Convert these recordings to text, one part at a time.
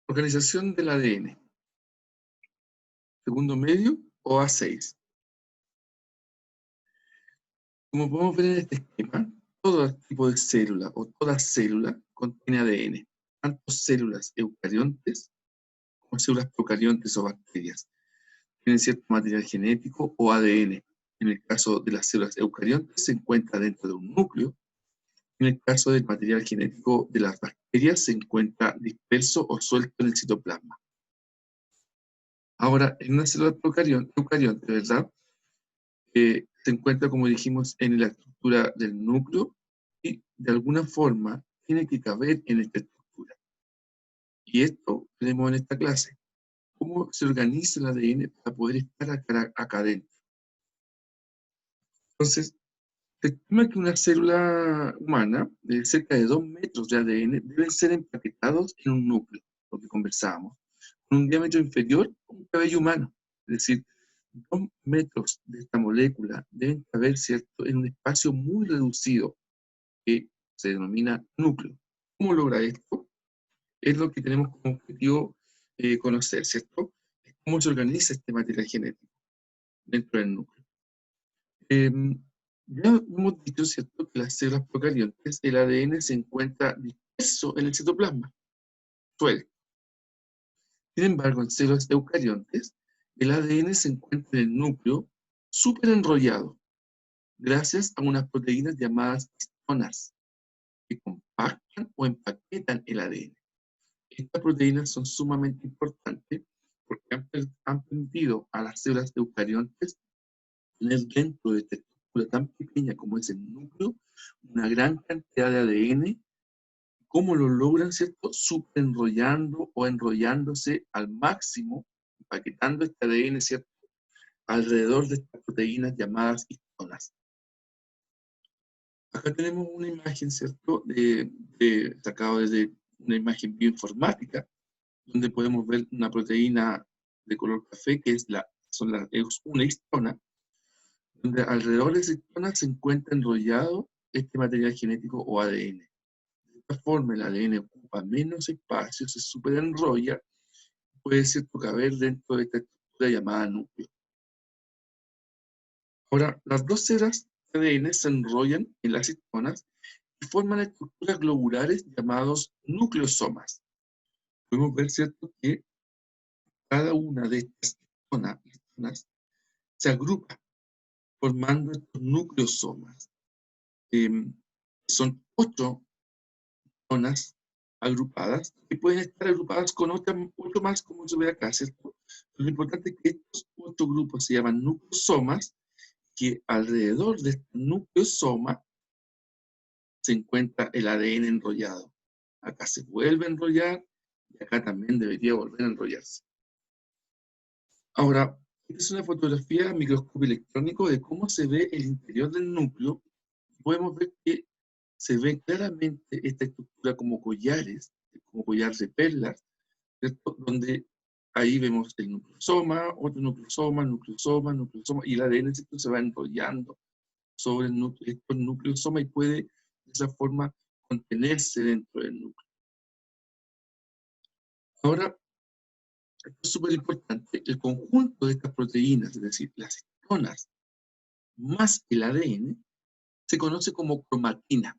Organización del ADN. Segundo medio o A6. Como podemos ver en este esquema, todo tipo de célula o toda célula contiene ADN, tanto células eucariontes como células procariontes o bacterias. Tienen cierto material genético o ADN. En el caso de las células eucariontes se encuentra dentro de un núcleo. En el caso del material genético de las bacterias se encuentra disperso o suelto en el citoplasma. Ahora, en una célula eucarionte, ¿verdad? Se encuentra, como dijimos, en la estructura del núcleo y de alguna forma tiene que caber en esta estructura. Y esto tenemos en esta clase. ¿Cómo se organiza el ADN para poder estar acá adentro? Entonces, se estima que una célula humana de cerca de 2 metros de ADN deben ser empaquetados en un núcleo, lo que conversábamos, con un diámetro inferior a un cabello humano. Es decir, 2 metros de esta molécula deben caber, ¿cierto?, en un espacio muy reducido que se denomina núcleo. ¿Cómo logra esto? Es lo que tenemos como objetivo conocer, ¿cierto? Cómo se organiza este material genético dentro del núcleo. Ya hemos dicho, ¿cierto?, que las células procariontes, el ADN se encuentra disperso en el citoplasma, suelto. Sin embargo, en células eucariontes, el ADN se encuentra en el núcleo súper enrollado, gracias a unas proteínas llamadas histonas, que compactan o empaquetan el ADN. Estas proteínas son sumamente importantes porque han permitido a las células eucariontes tener dentro de esta estructura tan pequeña como es el núcleo una gran cantidad de ADN. ¿Cómo lo logran, cierto? Super enrollando o enrollándose al máximo, empaquetando este ADN, ¿cierto?, alrededor de estas proteínas llamadas histonas. Acá tenemos una imagen, ¿cierto?, sacado desde una imagen bioinformática, donde podemos ver una proteína de color café, que es una histona, donde alrededor de esa histona se encuentra enrollado este material genético o ADN. De esta forma, el ADN ocupa menos espacio, se superenrolla, puede ser caber dentro de esta estructura llamada núcleo. Ahora, las dos células de ADN se enrollan en las histonas y forman estructuras globulares llamados nucleosomas. Podemos ver, ¿cierto?, que cada una de estas histonas se agrupa formando estos nucleosomas. Son 8 histonas agrupadas y pueden estar agrupadas con otro más, como se ve acá, ¿cierto? Pero lo importante es que estos 8 grupos se llaman nucleosomas, que alrededor de este nucleosoma se encuentra el ADN enrollado. Acá se vuelve a enrollar y acá también debería volver a enrollarse. Ahora, esta es una fotografía a microscopio electrónico de cómo se ve el interior del núcleo. Podemos ver que se ve claramente esta estructura como collares de perlas, ¿cierto?, donde ahí vemos el nucleosoma, otro nucleosoma, nucleosoma, nucleosoma, y el ADN, ¿cierto?, se va enrollando sobre estos nucleosomas y puede de esa forma contenerse dentro del núcleo. Ahora, esto es súper importante, el conjunto de estas proteínas, es decir, las histonas más el ADN, se conoce como cromatina.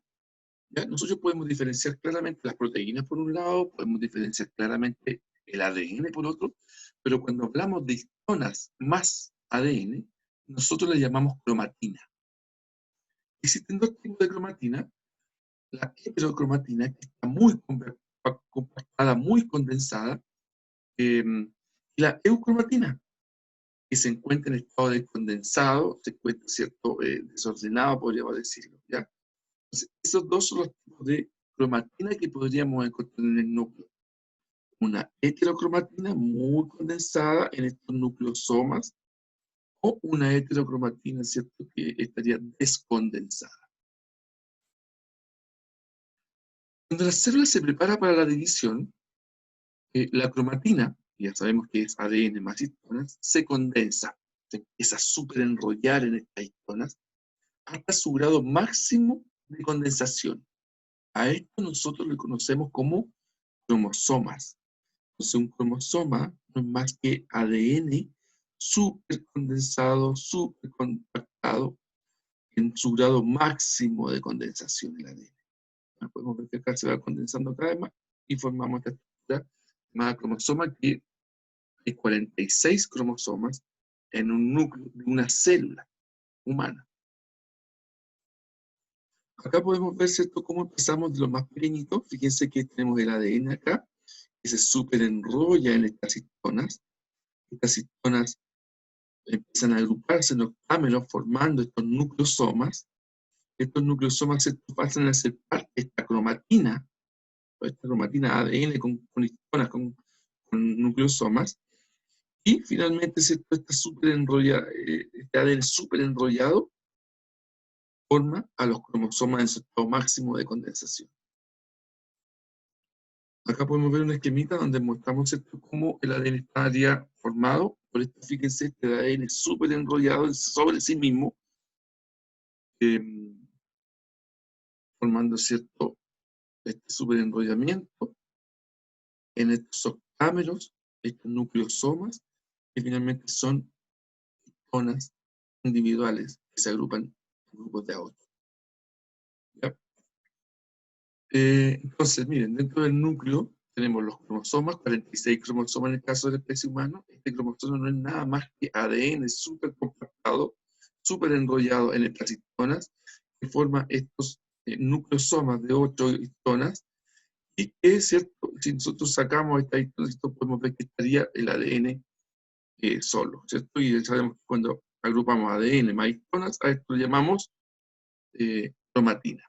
¿Ya? Nosotros podemos diferenciar claramente las proteínas por un lado, podemos diferenciar claramente el ADN por otro, pero cuando hablamos de histonas más ADN, nosotros le llamamos cromatina. Existen dos tipos de cromatina: la heterocromatina, que está muy compactada, muy condensada, y la eucromatina, que se encuentra en estado de condensado, se encuentra, ¿cierto?, desordenado, podríamos decirlo, ¿ya? Entonces, esos dos son los tipos de cromatina que podríamos encontrar en el núcleo. Una heterocromatina muy condensada en estos nucleosomas, o una heterocromatina, ¿cierto?, que estaría descondensada. Cuando la célula se prepara para la división, la cromatina, ya sabemos que es ADN más histonas, se condensa, se empieza a superenrollar en estas histonas hasta su grado máximo de condensación. A esto nosotros le conocemos como cromosomas. Entonces, un cromosoma no es más que ADN súper condensado, súper compactado, en su grado máximo de condensación del ADN. Podemos ver que acá se va condensando cada vez más y formamos esta estructura llamada cromosoma, que hay 46 cromosomas en un núcleo de una célula humana. Acá podemos ver, ¿cierto?, cómo empezamos de lo más pequeñito. Fíjense que tenemos el ADN acá, que se súper enrolla en estas histonas. Estas histonas empiezan a agruparse en octámeros formando estos nucleosomas. Estos nucleosomas se pasan a ser parte de esta cromatina ADN con histonas, con nucleosomas. Y finalmente, ¿cierto?, este ADN súper enrollado forma a los cromosomas en su estado máximo de condensación. Acá podemos ver un esquemita donde mostramos, ¿cierto?, cómo el ADN estaría formado. Por esto, fíjense, este ADN súper enrollado sobre sí mismo, formando, ¿cierto?, este súper enrollamiento en estos octámeros, estos nucleosomas, que finalmente son histonas individuales que se agrupan en grupos de A8. ¿Ya? Entonces, miren, dentro del núcleo tenemos los cromosomas, 46 cromosomas en el caso de la especie humana. Este cromosoma no es nada más que ADN súper compactado, súper enrollado en estas histonas, que forma estos nucleosomas de 8 histonas, y que es cierto, si nosotros sacamos esta histona, podemos ver que estaría el ADN solo, ¿cierto? Y sabemos que cuando agrupamos ADN más histonas, a esto lo llamamos cromatina.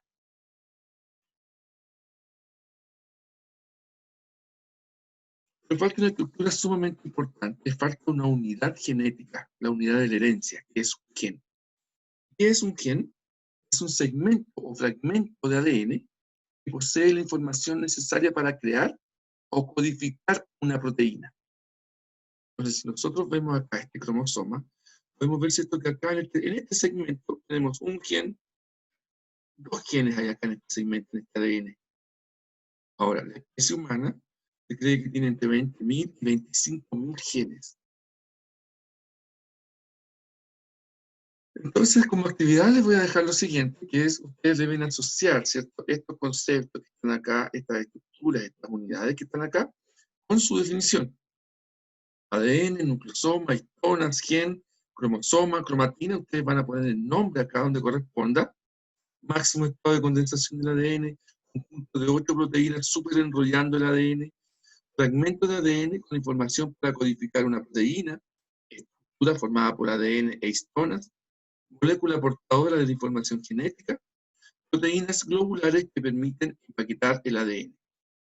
Pero falta una estructura sumamente importante, falta una unidad genética, la unidad de la herencia, que es un gen. ¿Qué es un gen? Es un segmento o fragmento de ADN que posee la información necesaria para crear o codificar una proteína. Entonces, si nosotros vemos acá este cromosoma, podemos ver, ¿cierto?, que acá en este segmento tenemos un gen, dos genes hay acá en este segmento, en este ADN. Ahora, la especie humana se cree que tiene entre 20.000 y 25.000 genes. Entonces, como actividad les voy a dejar lo siguiente, que es, ustedes deben asociar, ¿cierto?, estos conceptos que están acá, estas estructuras, estas unidades que están acá, con su definición. ADN, nucleosoma, histonas, gen, cromosoma, cromatina, ustedes van a poner el nombre acá donde corresponda. Máximo estado de condensación del ADN, conjunto de 8 proteínas súper enrollando el ADN, fragmento de ADN con información para codificar una proteína, estructura formada por ADN e histonas, molécula portadora de la información genética, proteínas globulares que permiten empaquetar el ADN.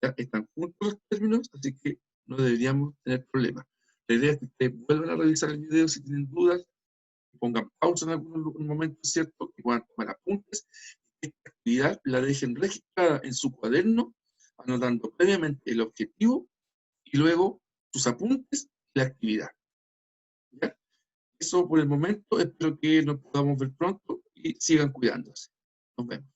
¿Ya? Están juntos los términos, así que no deberíamos tener problemas. La idea es que ustedes vuelvan a revisar el video si tienen dudas, pongan pausa en algún momento, ¿cierto?, que puedan tomar apuntes. Esta actividad la dejen registrada en su cuaderno, anotando previamente el objetivo y luego sus apuntes y la actividad. ¿Ya? Eso por el momento, espero que nos podamos ver pronto y sigan cuidándose. Nos vemos.